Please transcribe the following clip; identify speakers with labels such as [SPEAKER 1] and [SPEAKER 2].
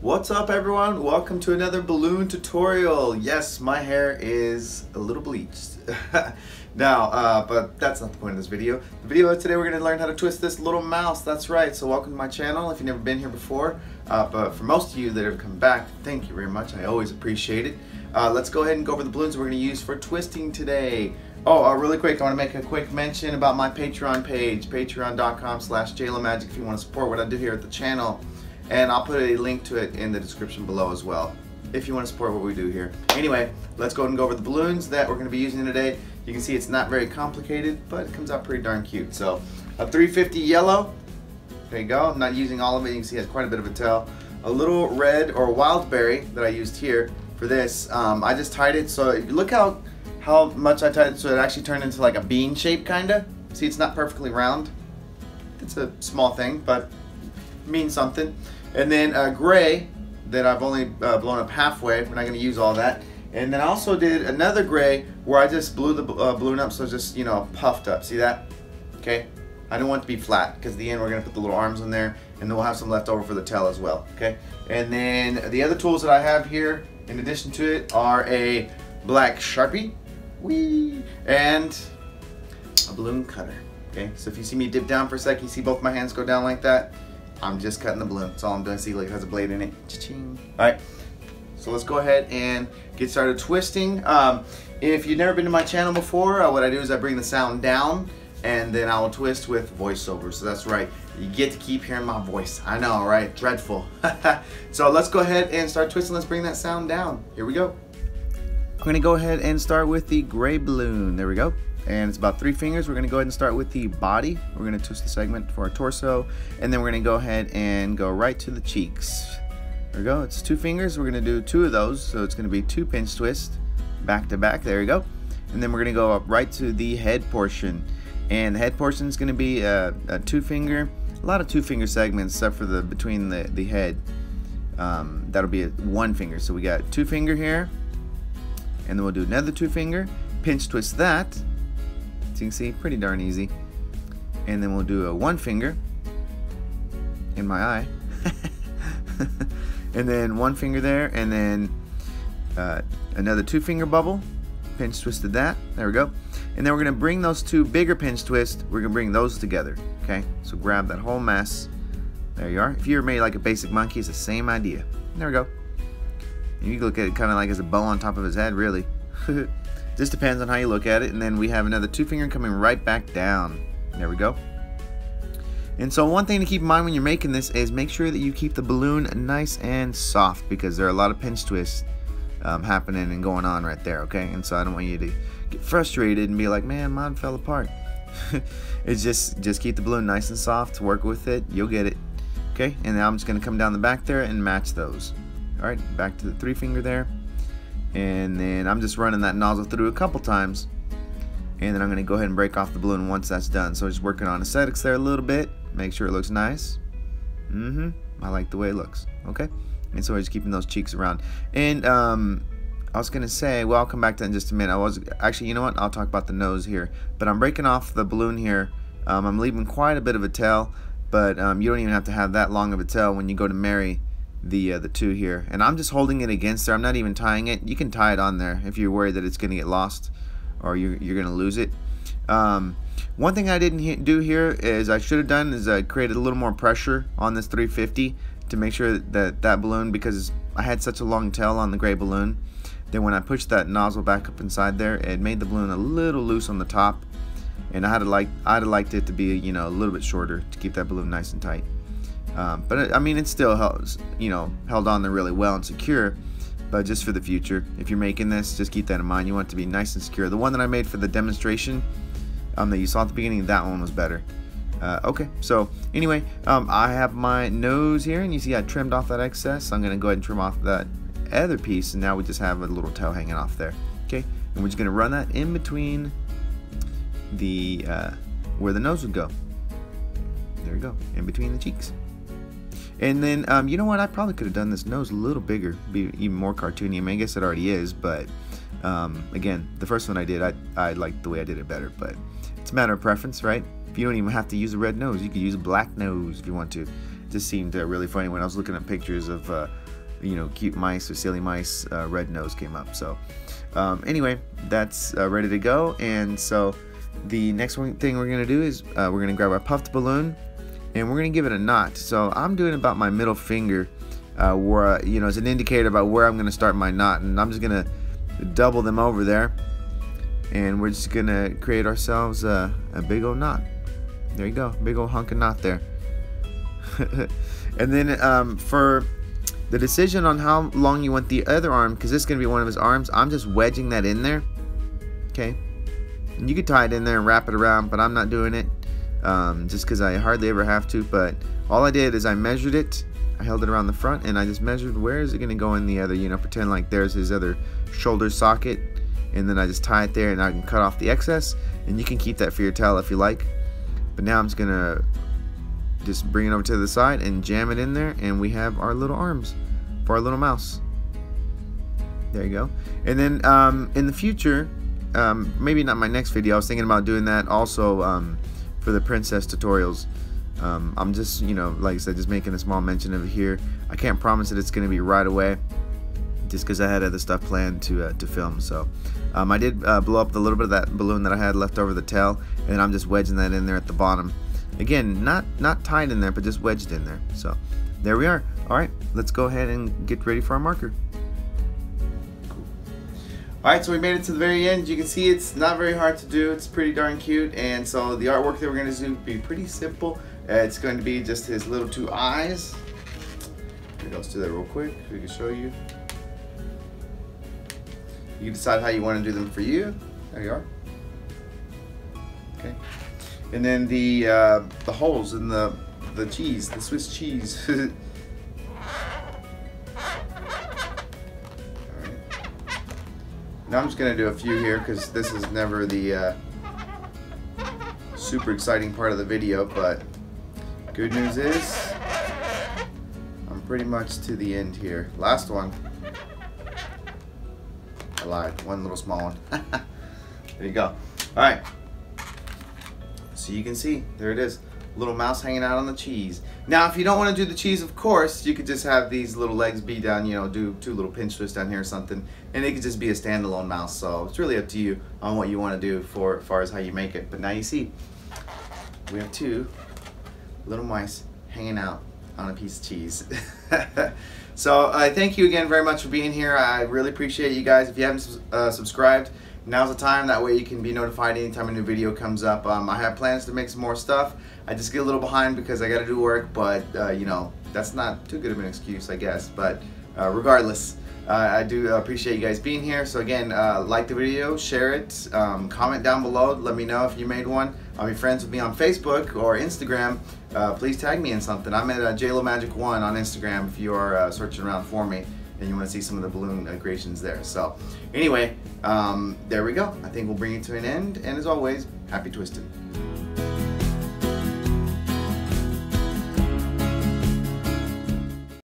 [SPEAKER 1] What's up, everyone? Welcome to another balloon tutorial. Yes, my hair is a little bleached. Now, but that's not the point of this video. The video today we're going to learn how to twist this little mouse. That's right. So welcome to my channel if you've never been here before. But for most of you that have come back, thank you very much. I always appreciate it. Let's go ahead and go over the balloons we're going to use for twisting today. Oh, really quick, I want to make a quick mention about my Patreon page, patreon.com/JLoMagic if you want to support what I do here at the channel. And I'll put a link to it in the description below as well, if you want to support what we do here. Anyway, let's go ahead and go over the balloons that we're going to be using today. You can see it's not very complicated, but it comes out pretty darn cute. So, a 350 yellow. There you go. I'm not using all of it. You can see it has quite a bit of a tail. A little red or wild berry that I used here for this. I just tied it, so look how much I tied it so it actually turned into like a bean shape, kinda. See, it's not perfectly round. It's a small thing, but means something. And then gray that I've only blown up halfway. We're not going to use all that. And then I also did another gray where I just blew the balloon up so it's just, you know, puffed up. See that? Okay. I don't want it to be flat because at the end we're going to put the little arms in there, and then we'll have some left over for the tail as well. Okay. And then the other tools that I have here in addition to it are a black Sharpie, and a balloon cutter. Okay. So if you see me dip down for a sec, you see both my hands go down like that. I'm just cutting the balloon. That's all I'm doing. See, like it has a blade in it. Cha-ching. All right, so let's go ahead and get started twisting. If you've never been to my channel before, what I do is I bring the sound down and then I will twist with voiceover. So that's right, you get to keep hearing my voice. I know, right? Dreadful. So let's go ahead and start twisting. Let's bring that sound down. Here we go. I'm gonna go ahead and start with the gray balloon. There we go. And it's about 3 fingers. We're going to go ahead and start with the body. We're going to twist the segment for our torso, and then we're going to go ahead and go right to the cheeks. There we go. It's 2 fingers. We're going to do 2 of those, so it's going to be 2 pinch twists back to back. There we go. And then we're going to go up right to the head portion, and the head portion is going to be a 2-finger. A lot of 2-finger segments except for the between the head. That'll be a 1 finger. So we got 2 finger here, and then we'll do another 2-finger. Pinch twist that. You can see, pretty darn easy. And then we'll do a 1 finger in my eye. And then 1 finger there, and then another 2-finger bubble. Pinch twisted that. There we go. And then we're going to bring those 2 bigger pinch twists. We're going to bring those together. Okay, so grab that whole mess. There you are. If you ever made like a basic monkey, it's the same idea. There we go. And you can look at it kind of like as a bow on top of his head, really. Just depends on how you look at it. And then we have another 2-finger coming right back down. There we go. And so one thing to keep in mind when you're making this is make sure that you keep the balloon nice and soft, because there are a lot of pinch twists happening and going on right there, okay? And so I don't want you to get frustrated and be like, man, mine fell apart. It's just keep the balloon nice and soft, work with it, you'll get it. Okay, and now I'm just gonna come down the back there and match those. Alright, back to the 3-finger there. And then I'm just running that nozzle through a couple times, and then I'm going to go ahead and break off the balloon once that's done. So just working on aesthetics there a little bit, make sure it looks nice. I like the way it looks. Okay, and so we're just keeping those cheeks around. And I was going to say, well, I'll come back to that in just a minute. I was actually, you know what, I'll talk about the nose here, but I'm breaking off the balloon here. I'm leaving quite a bit of a tail, but you don't even have to have that long of a tail when you go to marry the 2 here. And I'm just holding it against there. I'm not even tying it. You can tie it on there if you're worried that it's going to get lost or you're going to lose it. One thing I didn't do here is I should have done is I created a little more pressure on this 350 to make sure that balloon, because I had such a long tail on the gray balloon, then when I pushed that nozzle back up inside there, it made the balloon a little loose on the top, and I'd have liked it to be, you know, a little bit shorter to keep that balloon nice and tight. But I mean, it still held, you know, held on there really well and secure. But just for the future, if you're making this, just keep that in mind. You want it to be nice and secure. The one that I made for the demonstration that you saw at the beginning, that one was better. Okay, so anyway, I have my nose here, and you see I trimmed off that excess. I'm going to go ahead and trim off that other piece, and now we just have a little tail hanging off there. Okay, and we're just going to run that in between the where the nose would go. There we go, in between the cheeks. And then, you know what, I probably could have done this nose a little bigger, be even more cartoony. I mean, I guess it already is, but again, the first one I did, I liked the way I did it better, but it's a matter of preference, right? If you don't even have to use a red nose, you could use a black nose if you want to. just seemed really funny when I was looking at pictures of you know, cute mice or silly mice. Red nose came up. So anyway, that's ready to go. And so the next thing we're gonna do is we're gonna grab our puffed balloon and we're gonna give it a knot. So I'm doing about my middle finger, where you know, as an indicator about where I'm gonna start my knot, and I'm just gonna double them over there, and we're just gonna create ourselves a big old knot. There you go, big old hunk of knot there. And then for the decision on how long you want the other arm, because this is gonna be one of his arms, I'm just wedging that in there. Okay, and you could tie it in there and wrap it around, but I'm not doing it just because I hardly ever have to. But all I did is I measured it, I held it around the front, and I just measured where is it gonna go in the other, you know, pretend like there's his other shoulder socket, and then I just tie it there, and I can cut off the excess, and you can keep that for your tail if you like. But now I'm just gonna just bring it over to the side and jam it in there, and we have our little arms for our little mouse. There you go. And then in the future, maybe not my next video, I was thinking about doing that also for the princess tutorials. I'm just, you know, like I said, just making a small mention of it here. I can't promise that it's going to be right away, just because I had other stuff planned to film. So I did blow up a little bit of that balloon that I had left over the tail, and I'm just wedging that in there at the bottom. Again, not tied in there, but just wedged in there. So there we are. All right, let's go ahead and get ready for our marker. Alright, so we made it to the very end. You can see it's not very hard to do. It's pretty darn cute. And so the artwork that we're going to do will be pretty simple. It's going to be just his little two eyes. Here, let's do that real quick so we can show you. You can decide how you want to do them for you. There you are. Okay. And then the holes in the cheese, the Swiss cheese. Now I'm just going to do a few here because this is never the super exciting part of the video, but good news is I'm pretty much to the end here. Last one. I lied. One little small one. There you go. Alright. So you can see, there it is. Little mouse hanging out on the cheese. Now if you don't want to do the cheese, of course, you could just have these little legs be down, you know, do two little pinch twists down here or something, and it could just be a standalone mouse. So it's really up to you on what you want to do for as far as how you make it. But now you see, we have two little mice hanging out on a piece of cheese. So thank you again very much for being here. I really appreciate you guys. If you haven't subscribed, now's the time. That way you can be notified anytime a new video comes up. I have plans to make some more stuff. I just get a little behind because I got to do work, but you know, that's not too good of an excuse, I guess. But regardless, I do appreciate you guys being here. So again, like the video, share it, comment down below, let me know if you made one. I'll be friends with me on Facebook or Instagram. Please tag me in something. I'm at JLoMagic1 on Instagram if you are searching around for me and you want to see some of the balloon creations there. So anyway, there we go. I think we'll bring it to an end, and as always, happy twisting.